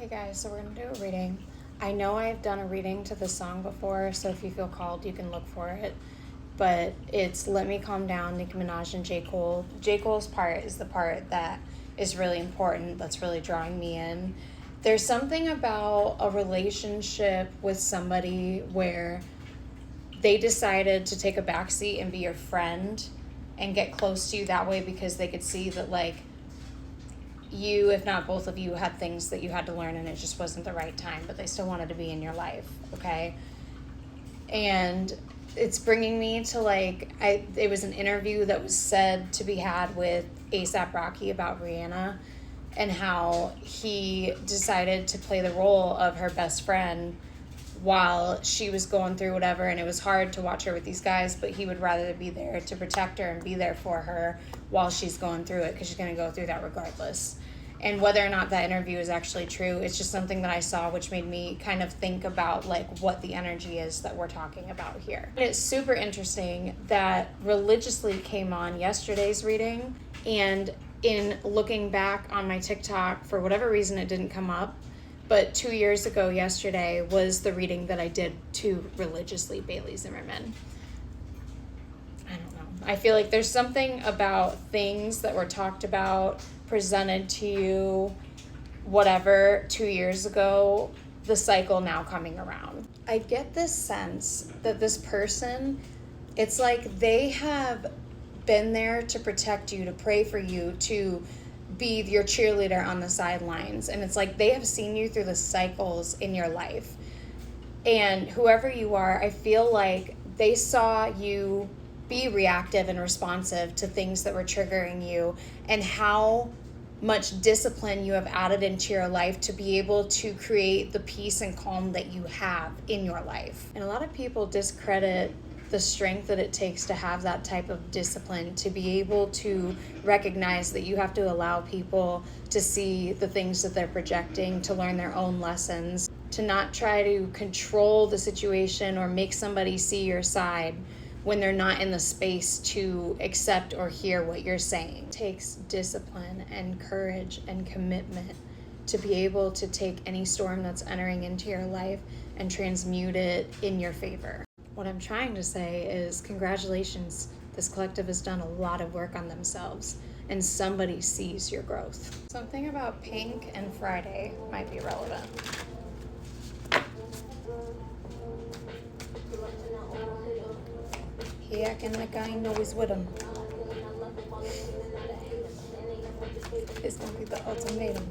Hey guys, so we're going to do a reading. I know I've done a reading to this song before, so if you feel called, you can look for it. But it's Let Me Calm Down, Nicki Minaj and J. Cole. J. Cole's part is the part that is really important, that's really drawing me in. There's something about a relationship with somebody where they decided to take a backseat and be your friend and get close to you that way because they could see that, like, you, if not both of you, had things that you had to learn and it just wasn't the right time, but they still wanted to be in your life, okay? And it's bringing me to, like, it was an interview that was said to be had with A$AP Rocky about Rihanna and how he decided to play the role of her best friend while she was going through whatever, and it was hard to watch her with these guys, but he would rather be there to protect her and be there for her while she's going through it, because she's going to go through that regardless. And whether or not that interview is actually true, it's just something that I saw which made me kind of think about, like, what the energy is that we're talking about here. It's super interesting that Religiously came on yesterday's reading, and in looking back on my TikTok, for whatever reason it didn't come up, but 2 years ago yesterday was the reading that I did to Religiously, Bailey Zimmerman. I don't know. I feel like there's something about things that were talked about, presented to you, whatever, 2 years ago, the cycle now coming around. I get this sense that this person, it's like they have been there to protect you, to pray for you, to be your cheerleader on the sidelines, and it's like they have seen you through the cycles in your life. And whoever you are, I feel like they saw you be reactive and responsive to things that were triggering you, and how much discipline you have added into your life to be able to create the peace and calm that you have in your life. And a lot of people discredit the strength that it takes to have that type of discipline, to be able to recognize that you have to allow people to see the things that they're projecting, to learn their own lessons, to not try to control the situation or make somebody see your side when they're not in the space to accept or hear what you're saying. It takes discipline and courage and commitment to be able to take any storm that's entering into your life and transmute it in your favor. What I'm trying to say is, congratulations, this collective has done a lot of work on themselves, and somebody sees your growth. Something about Pink and Friday might be relevant. He acting like I ain't know he's with him. It's gonna be the ultimatum.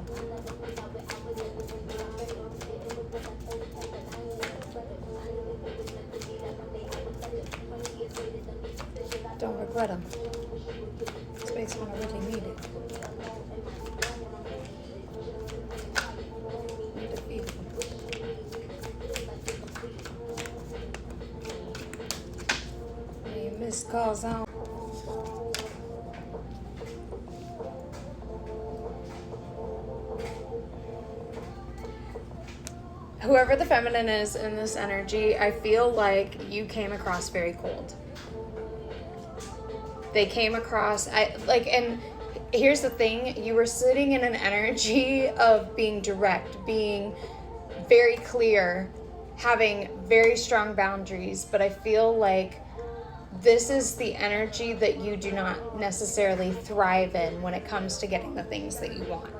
Don't regret him. Space when I really need it. Need to feed him. Any missed calls on? Whoever the feminine is in this energy, I feel like you came across very cold. They came across, and here's the thing, you were sitting in an energy of being direct, being very clear, having very strong boundaries, but I feel like this is the energy that you do not necessarily thrive in when it comes to getting the things that you want.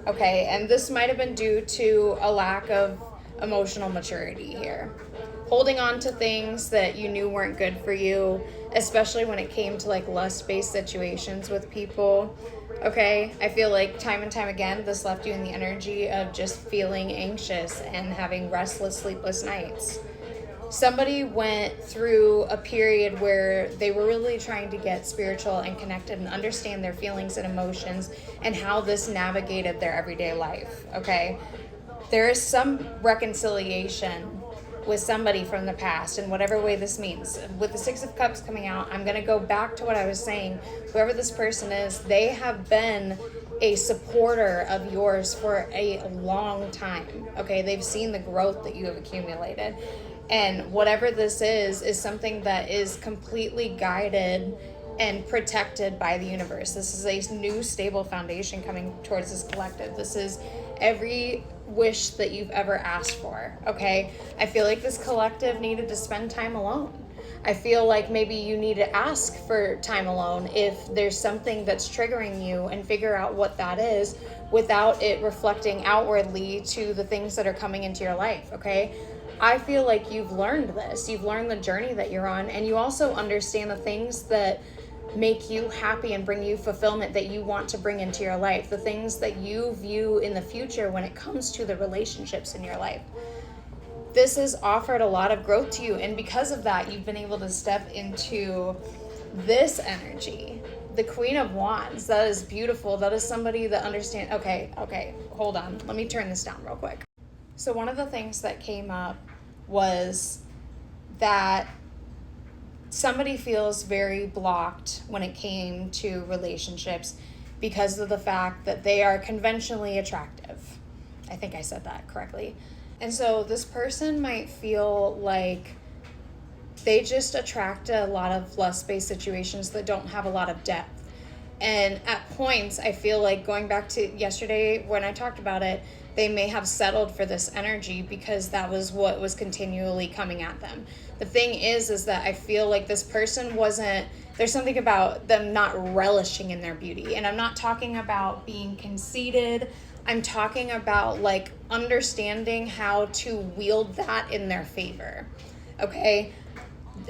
Okay, and this might have been due to a lack of emotional maturity here. Holding on to things that you knew weren't good for you, especially when it came to, like, lust-based situations with people. Okay, I feel like time and time again, this left you in the energy of just feeling anxious and having restless, sleepless nights. Somebody went through a period where they were really trying to get spiritual and connected and understand their feelings and emotions and how this navigated their everyday life, okay? There is some reconciliation with somebody from the past in whatever way this means. With the Six of Cups coming out, I'm going to go back to what I was saying. Whoever this person is, they have been a supporter of yours for a long time, okay? They've seen the growth that you have accumulated. And whatever this is something that is completely guided and protected by the universe. This is a new stable foundation coming towards this collective. This is every wish that you've ever asked for, okay? I feel like this collective needed to spend time alone. I feel like maybe you need to ask for time alone if there's something that's triggering you, and figure out what that is without it reflecting outwardly to the things that are coming into your life, okay? I feel like you've learned this. You've learned the journey that you're on, and you also understand the things that make you happy and bring you fulfillment that you want to bring into your life, the things that you view in the future when it comes to the relationships in your life. This has offered a lot of growth to you, and because of that, you've been able to step into this energy, the Queen of Wands. That is beautiful. That is somebody that understands. Okay, hold on. Let me turn this down real quick. So one of the things that came up was that somebody feels very blocked when it came to relationships because of the fact that they are conventionally attractive. I think I said that correctly. And so this person might feel like they just attract a lot of lust-based situations that don't have a lot of depth. And at points, I feel like, going back to yesterday when I talked about it, they may have settled for this energy because that was what was continually coming at them. The thing is that I feel like this person there's something about them not relishing in their beauty. And I'm not talking about being conceited. I'm talking about like understanding how to wield that in their favor, okay?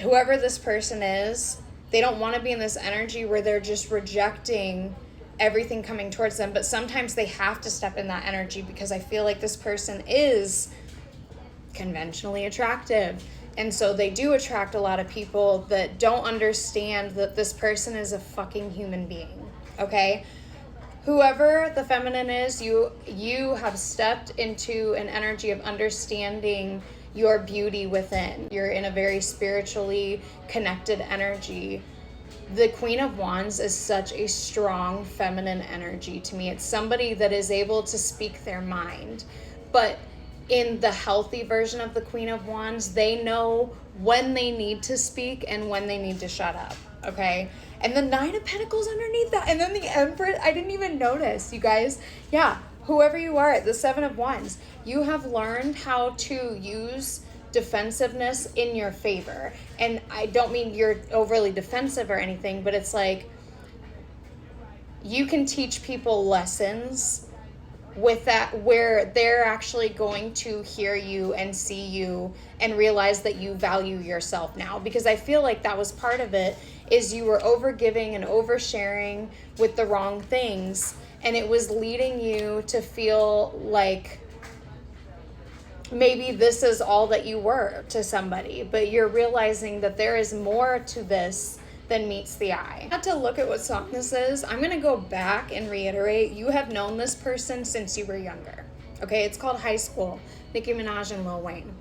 Whoever this person is, they don't want to be in this energy where they're just rejecting everything coming towards them, but sometimes they have to step in that energy because I feel like this person is conventionally attractive. And so they do attract a lot of people that don't understand that this person is a fucking human being, okay? Whoever the feminine is, you have stepped into an energy of understanding your beauty within. You're in a very spiritually connected energy. The Queen of Wands is such a strong feminine energy to me. It's somebody that is able to speak their mind. But in the healthy version of the Queen of Wands, they know when they need to speak and when they need to shut up, okay? And the Nine of Pentacles underneath that. And then the Empress, I didn't even notice, you guys. Yeah, whoever you are, the Seven of Wands, you have learned how to use defensiveness in your favor. And I don't mean you're overly defensive or anything, but it's like you can teach people lessons with that where they're actually going to hear you and see you and realize that you value yourself now. Because I feel like that was part of it, is you were overgiving and oversharing with the wrong things, and it was leading you to feel like maybe this is all that you were to somebody, but you're realizing that there is more to this than meets the eye. I had to look at what song this is. I'm gonna go back and reiterate, you have known this person since you were younger. Okay, it's called High School, Nicki Minaj and Lil Wayne.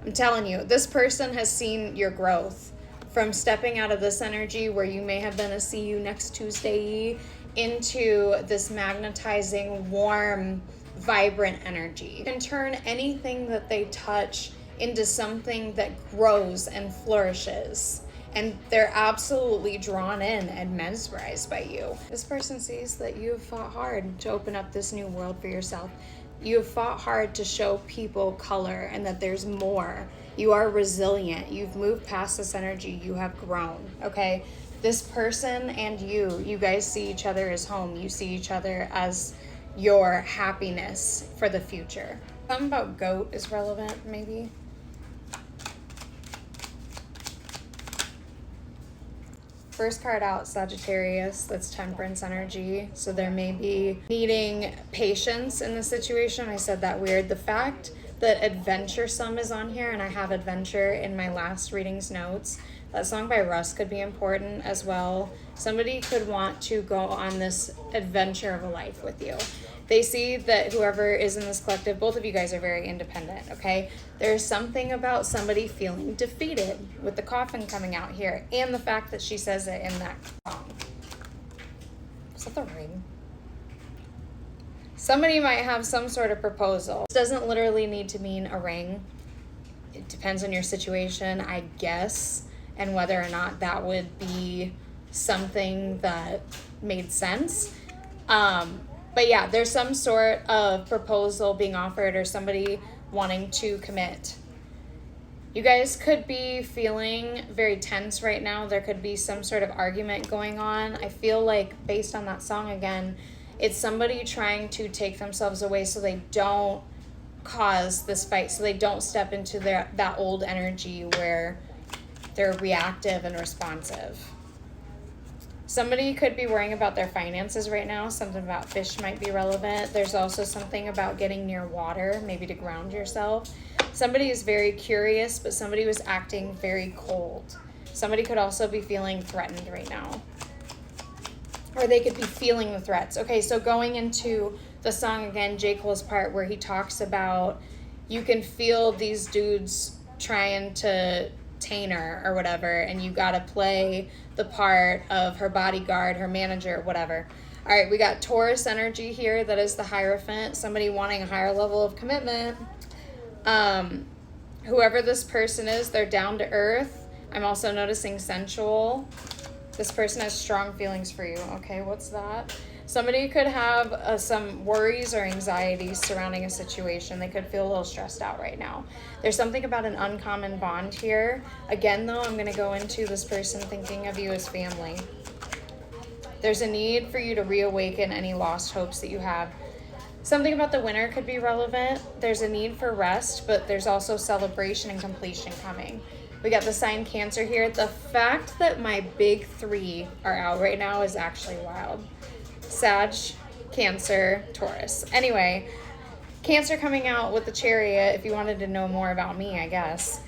I'm telling you, this person has seen your growth from stepping out of this energy where you may have been a see you next Tuesday into this magnetizing, warm, vibrant energy. You can turn anything that they touch into something that grows and flourishes. And they're absolutely drawn in and mesmerized by you. This person sees that you have fought hard to open up this new world for yourself. You have fought hard to show people color and that there's more. You are resilient. You've moved past this energy. You have grown, okay? This person and you guys see each other as home. You see each other as your happiness for the future. Something about goat is relevant, maybe. First card out, Sagittarius, that's temperance energy. So there may be needing patience in the situation. I said that weird. The fact that adventuresome is on here, and I have adventure in my last reading's notes. That song by Russ could be important as well. Somebody could want to go on this adventure of a life with you. They see that whoever is in this collective, both of you guys are very independent, okay? There's something about somebody feeling defeated with the coffin coming out here, and the fact that she says it in that song. Is that the ring? Somebody might have some sort of proposal. This doesn't literally need to mean a ring. It depends on your situation, I guess, and whether or not that would be something that made sense. But yeah, there's some sort of proposal being offered or somebody wanting to commit. You guys could be feeling very tense right now. There could be some sort of argument going on. I feel like, based on that song again, it's somebody trying to take themselves away so they don't cause this fight, so they don't step into that old energy where they're reactive and responsive. Somebody could be worrying about their finances right now. Something about fish might be relevant. There's also something about getting near water, maybe to ground yourself. Somebody is very curious, but somebody was acting very cold. Somebody could also be feeling threatened right now. Or they could be feeling the threats. Okay, so going into the song again, J. Cole's part where he talks about you can feel these dudes trying to tame her or whatever, and you gotta play the part of her bodyguard, her manager, whatever. All right, we got Taurus energy here. That is the Hierophant, somebody wanting a higher level of commitment. Whoever this person is, they're down to earth. I'm also noticing sensual. This person has strong feelings for you. Okay, what's that? Somebody could have some worries or anxieties surrounding a situation. They could feel a little stressed out right now. There's something about an uncommon bond here. Again, though, I'm going to go into this person thinking of you as family. There's a need for you to reawaken any lost hopes that you have. Something about the winter could be relevant. There's a need for rest, but there's also celebration and completion coming. We got the sign Cancer here. The fact that my big three are out right now is actually wild. Sag, Cancer, Taurus. Anyway, Cancer coming out with the Chariot, if you wanted to know more about me, I guess.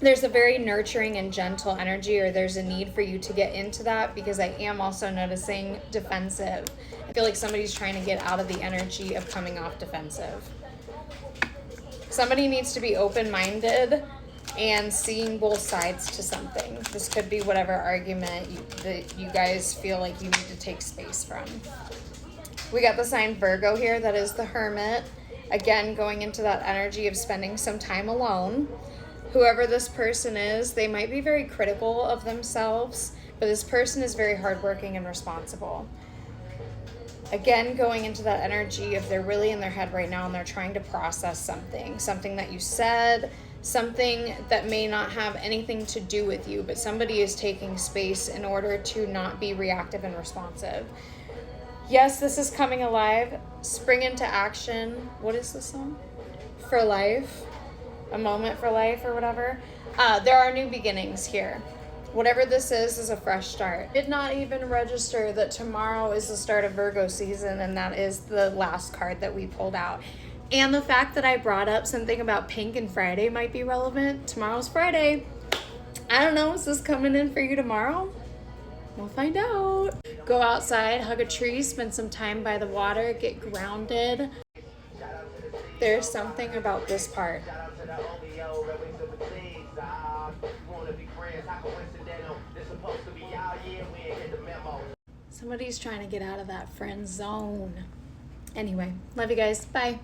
There's a very nurturing and gentle energy, or there's a need for you to get into that, because I am also noticing defensive. I feel like somebody's trying to get out of the energy of coming off defensive. Somebody needs to be open-minded and seeing both sides to something. This could be whatever argument that you guys feel like you need to take space from. We got the sign Virgo here. That is the Hermit. Again, going into that energy of spending some time alone. Whoever this person is, they might be very critical of themselves, but this person is very hardworking and responsible. Again, going into that energy of they're really in their head right now and they're trying to process something that you said, something that may not have anything to do with you, but somebody is taking space in order to not be reactive and responsive. Yes, this is coming alive. Spring into action. What is this song? For life. A moment for life or whatever. There are new beginnings here. Whatever this is a fresh start. Did not even register that tomorrow is the start of Virgo season, and that is the last card that we pulled out. And the fact that I brought up something about pink and Friday might be relevant. Tomorrow's Friday. I don't know, is this coming in for you tomorrow? We'll find out. Go outside, hug a tree, spend some time by the water, get grounded. There's something about this part. Somebody's trying to get out of that friend zone. Anyway, love you guys. Bye.